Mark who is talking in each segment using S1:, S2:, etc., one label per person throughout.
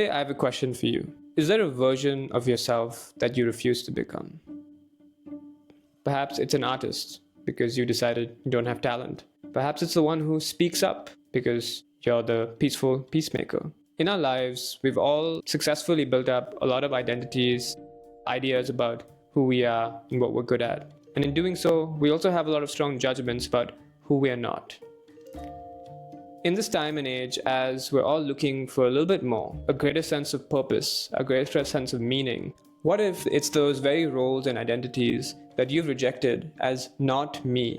S1: Hey, I have a question for you. Is there a version of yourself that you refuse to become? Perhaps it's an artist because you decided you don't have talent. Perhaps it's the one who speaks up because you're the peaceful peacemaker. In our lives, we've all successfully built up a lot of identities, ideas about who we are and what we're good at. And in doing so, we also have a lot of strong judgments about who we are not. In this time and age, as we're all looking for a little bit more, a greater sense of purpose, a greater sense of meaning, what if it's those very roles and identities that you've rejected as not me,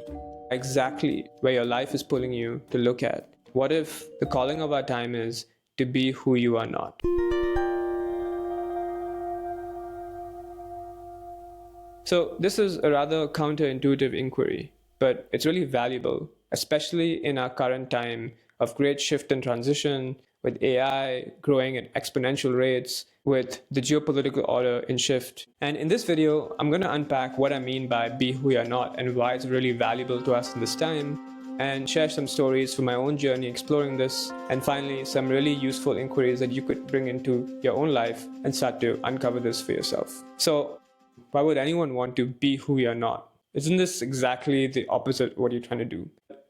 S1: exactly where your life is pulling you to look at? What if the calling of our time is to be who you are not? So this is a rather counterintuitive inquiry, but it's really valuable, especially in our current time of great shift and transition, with AI growing at exponential rates, with the geopolitical order in shift. And in this video, I'm going to unpack what I mean by be who you're not and why it's really valuable to us in this time, and share some stories from my own journey exploring this, and finally some really useful inquiries that you could bring into your own life and start to uncover this for yourself. So why would anyone want to be who you're not? Isn't this exactly the opposite of what you're trying to do?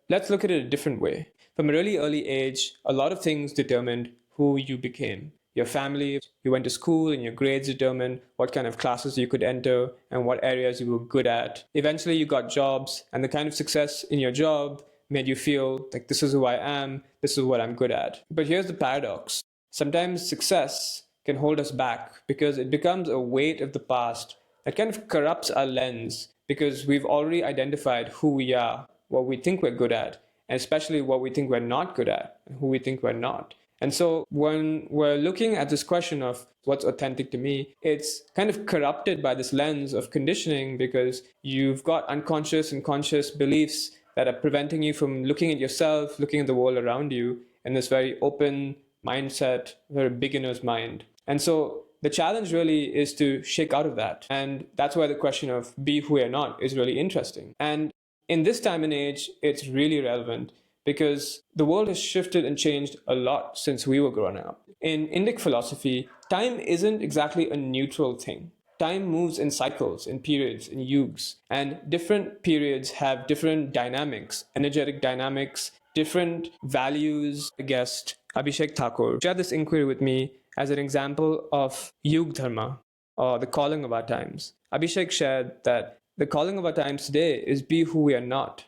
S1: Let's look at it a different way. From a really early age, a lot of things determined who you became. Your family, you went to school, and your grades determined what kind of classes you could enter and what areas you were good at. Eventually, you got jobs, and the kind of success in your job made you feel like this is who I am, this is what I'm good at. But here's the paradox. Sometimes success can hold us back because it becomes a weight of the past that kind of corrupts our lens because we've already identified who we are, what we think we're good at, and especially what we think we're not good at, and who we think we're not. And so when we're looking at this question of what's authentic to me, it's kind of corrupted by this lens of conditioning because you've got unconscious and conscious beliefs that are preventing you from looking at yourself, looking at the world around you in this very open mindset, very beginner's mind. And so the challenge really is to shake out of that. And that's why the question of be who you're not is really interesting. And in this time and age, it's really relevant because the world has shifted and changed a lot since we were growing up. In Indic philosophy, time isn't exactly a neutral thing. Time moves in cycles, in periods, in yugs, and different periods have different dynamics, energetic dynamics, different values. A guest, Abhishek Thakore, shared this inquiry with me as an example of Yugdharma, or the calling of our times. Abhishek shared that the calling of our times today is be who we are not.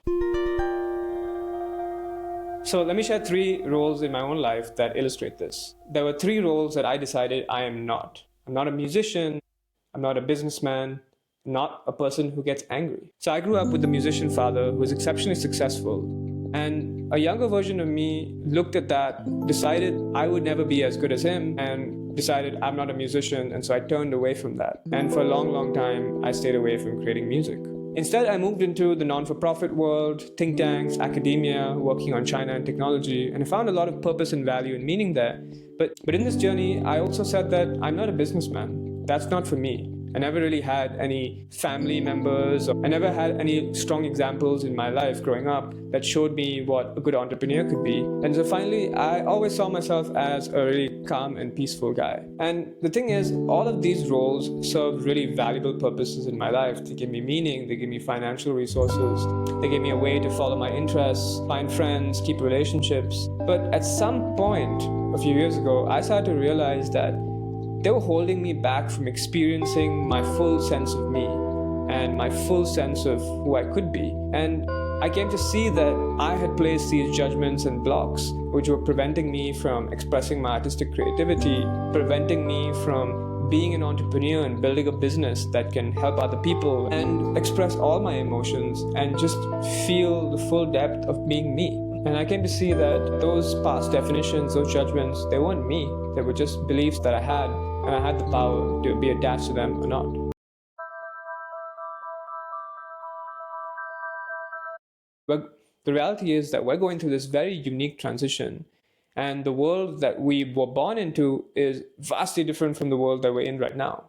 S1: So let me share 3 roles in my own life that illustrate this. There were 3 roles that I decided I am not. I'm not a musician, I'm not a businessman, not a person who gets angry. So I grew up with a musician father who was exceptionally successful. And a younger version of me looked at that, decided I would never be as good as him, and decided I'm not a musician, and so I turned away from that. And for a long, long time, I stayed away from creating music. Instead, I moved into the non-for-profit world, think tanks, academia, working on China and technology, and I found a lot of purpose and value and meaning there. But in this journey, I also said that I'm not a businessman. That's not for me. I never really had any family members, or I never had any strong examples in my life growing up that showed me what a good entrepreneur could be. And so finally, I always saw myself as a really calm and peaceful guy. And the thing is, all of these roles serve really valuable purposes in my life. They give me meaning, they give me financial resources, they give me a way to follow my interests, find friends, keep relationships. But at some point, a few years ago, I started to realize that they were holding me back from experiencing my full sense of me and my full sense of who I could be. And I came to see that I had placed these judgments and blocks which were preventing me from expressing my artistic creativity, preventing me from being an entrepreneur and building a business that can help other people and express all my emotions and just feel the full depth of being me. And I came to see that those past definitions, those judgments, they weren't me. They were just beliefs that I had, and I had the power to be attached to them or not. But the reality is that we're going through this very unique transition, and the world that we were born into is vastly different from the world that we're in right now.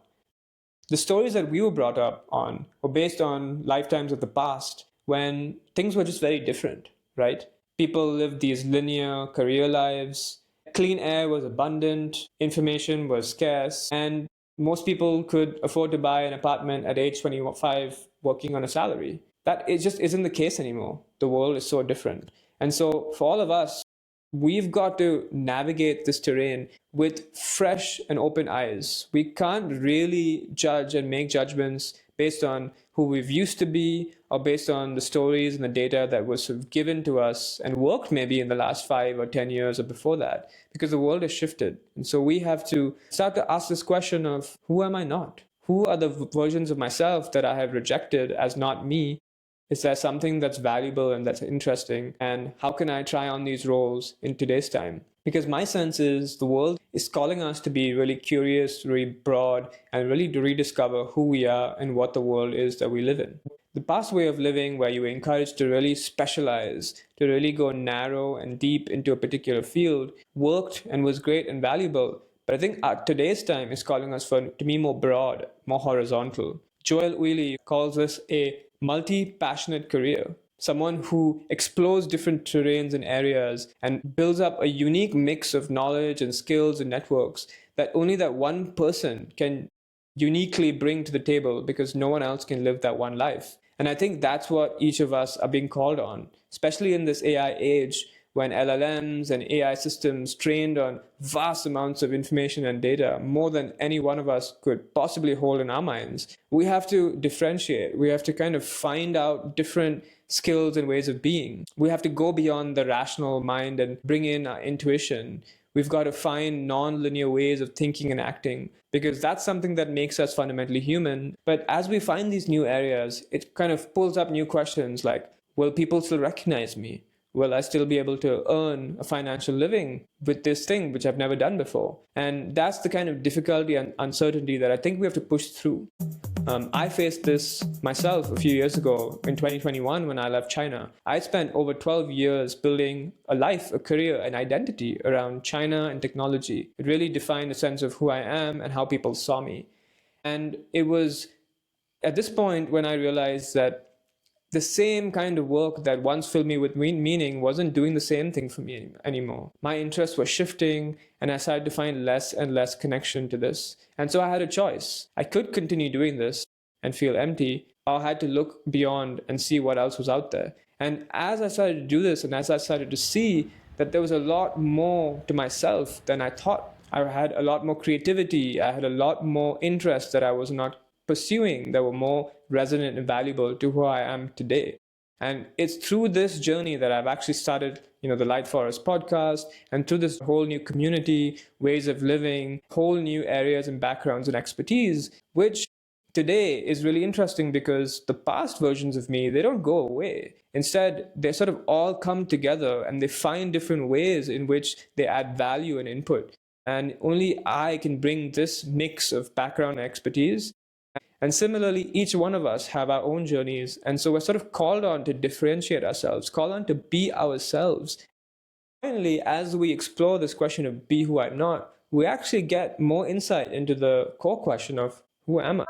S1: The stories that we were brought up on were based on lifetimes of the past when things were just very different, right? People lived these linear career lives. clean air was abundant, information was scarce, and most people could afford to buy an apartment at age 25 working on a salary. That it just isn't the case anymore. The world is so different. And so for all of us, we've got to navigate this terrain with fresh and open eyes. We can't really judge and make judgments based on who we've used to be or based on the stories and the data that was sort of given to us and worked maybe in the last 5 or 10 years or before that, because the world has shifted. And so we have to start to ask this question of, who am I not? Who are the versions of myself that I have rejected as not me? Is there something that's valuable and that's interesting? And how can I try on these roles in today's time? Because my sense is the world is calling us to be really curious, really broad, and really to rediscover who we are and what the world is that we live in. The past way of living, where you were encouraged to really specialize, to really go narrow and deep into a particular field, worked and was great and valuable. But I think today's time is calling us to be more broad, more horizontal. Joel Wheely calls this a multi-passionate career, someone who explores different terrains and areas and builds up a unique mix of knowledge and skills and networks that only that one person can uniquely bring to the table, because no one else can live that one life. And I think that's what each of us are being called on, especially in this AI age, when LLMs and AI systems trained on vast amounts of information and data, more than any one of us could possibly hold in our minds. We have to differentiate. We have to kind of find out different skills and ways of being. We have to go beyond the rational mind and bring in our intuition. We've got to find non-linear ways of thinking and acting, because that's something that makes us fundamentally human. But as we find these new areas, it kind of pulls up new questions like, will people still recognize me? Will I still be able to earn a financial living with this thing, which I've never done before? And that's the kind of difficulty and uncertainty that I think we have to push through. I faced this myself a few years ago in 2021 when I left China. I spent over 12 years building a life, a career, an identity around China and technology. It really defined a sense of who I am and how people saw me. And it was at this point when I realized that the same kind of work that once filled me with meaning wasn't doing the same thing for me anymore. My interests were shifting, and I started to find less and less connection to this. And so I had a choice. I could continue doing this and feel empty, or I had to look beyond and see what else was out there. And as I started to do this, and as I started to see that there was a lot more to myself than I thought, I had a lot more creativity, I had a lot more interests that I was not pursuing, that were more resonant and valuable to who I am today. And it's through this journey that I've actually started, the Light Forest podcast, and through this whole new community, ways of living, whole new areas and backgrounds and expertise, which today is really interesting because the past versions of me, they don't go away. Instead, they sort of all come together and they find different ways in which they add value and input. And only I can bring this mix of background and expertise. And similarly, each one of us have our own journeys. And so we're sort of called on to differentiate ourselves, called on to be ourselves. Finally, as we explore this question of be who I'm not, we actually get more insight into the core question of who am I?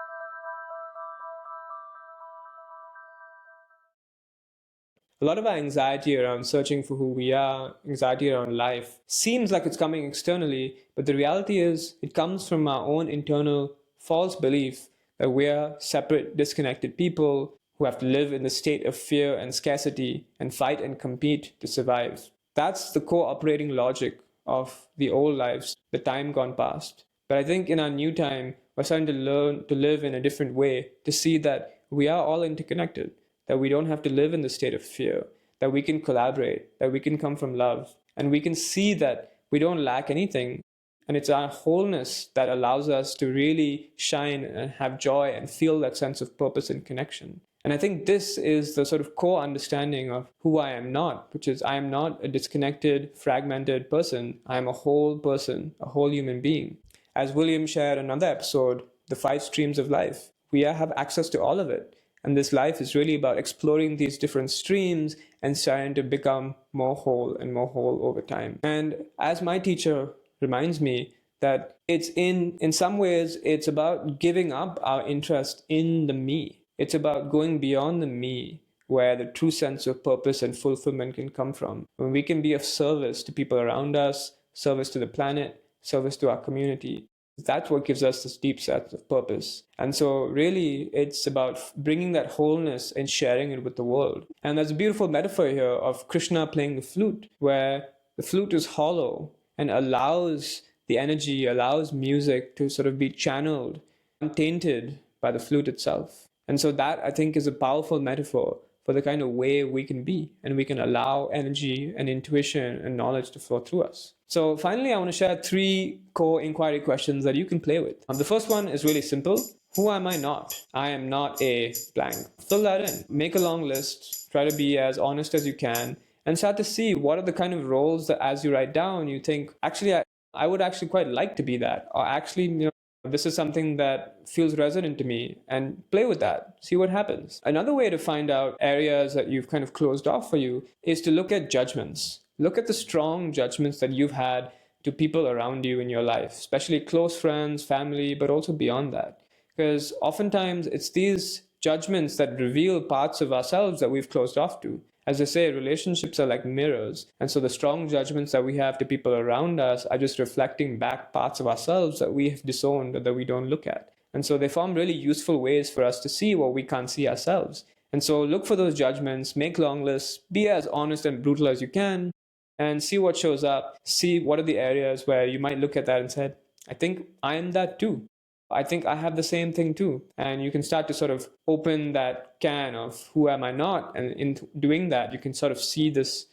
S1: A lot of our anxiety around searching for who we are, anxiety around life, seems like it's coming externally, but the reality is it comes from our own internal false belief that we're separate, disconnected people who have to live in the state of fear and scarcity and fight and compete to survive. That's the core operating logic of the old lives, the time gone past. But I think in our new time, we're starting to learn to live in a different way, to see that we are all interconnected, that we don't have to live in the state of fear, that we can collaborate, that we can come from love, and we can see that we don't lack anything. And it's our wholeness that allows us to really shine and have joy and feel that sense of purpose and connection. And I think this is the sort of core understanding of who I am not, which is I am not a disconnected, fragmented person. I am a whole person, a whole human being. As William shared in another episode, the 5 streams of life, we have access to all of it. And this life is really about exploring these different streams and starting to become more whole and more whole over time. And as my teacher reminds me, that it's in some ways, it's about giving up our interest in the me. It's about going beyond the me, where the true sense of purpose and fulfillment can come from. When we can be of service to people around us, service to the planet, service to our community. That's what gives us this deep sense of purpose. And so, really, it's about bringing that wholeness and sharing it with the world. And there's a beautiful metaphor here of Krishna playing the flute, where the flute is hollow and allows the energy, allows music to sort of be channeled, untainted by the flute itself. And so, that I think is a powerful metaphor for the kind of way we can be, and we can allow energy and intuition and knowledge to flow through us. So finally, I want to share 3 core inquiry questions that you can play with. The first one is really simple. Who am I not? I am not a blank. Fill that in. Make a long list. Try to be as honest as you can and start to see what are the kind of roles that as you write down, you think, actually, I would actually quite like to be that. Or actually, this is something that feels resonant to me, and play with that. See what happens. Another way to find out areas that you've kind of closed off for you is to look at judgments. Look at the strong judgments that you've had to people around you in your life, especially close friends, family, but also beyond that. Because oftentimes it's these judgments that reveal parts of ourselves that we've closed off to. As I say, relationships are like mirrors. And so the strong judgments that we have to people around us are just reflecting back parts of ourselves that we have disowned or that we don't look at. And so they form really useful ways for us to see what we can't see ourselves. And so look for those judgments, make long lists, be as honest and brutal as you can, and see what shows up. See what are the areas where you might look at that and say, I think I am that too. I think I have the same thing too. And you can start to sort of open that can of who am I not? And in doing that, you can sort of see this,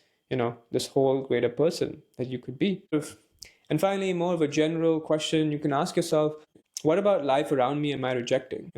S1: this whole greater person that you could be. And finally, more of a general question you can ask yourself, what about life around me am I rejecting?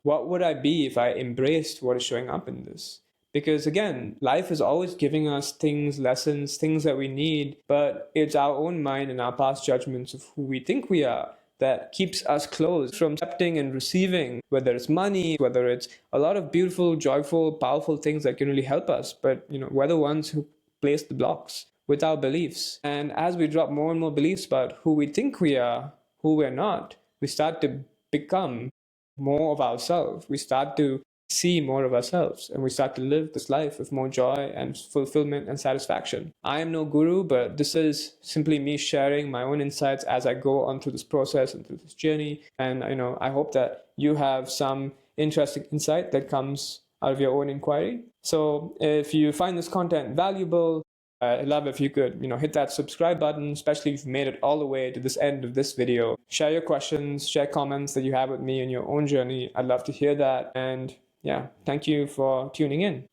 S1: What would I be if I embraced what is showing up in this? Because again, life is always giving us things, lessons, things that we need, but it's our own mind and our past judgments of who we think we are that keeps us closed from accepting and receiving, whether it's money, whether it's a lot of beautiful, joyful, powerful things that can really help us. But, we're the ones who place the blocks with our beliefs. And as we drop more and more beliefs about who we think we are, who we're not, we start to become more of ourselves. We start to see more of ourselves, and we start to live this life with more joy and fulfillment and satisfaction. I am no guru, but this is simply me sharing my own insights as I go on through this process and through this journey. And I hope that you have some interesting insight that comes out of your own inquiry. So if you find this content valuable, I'd love if you could, hit that subscribe button, especially if you've made it all the way to this end of this video. Share your questions, share comments that you have with me in your own journey. I'd love to hear that. And yeah, thank you for tuning in.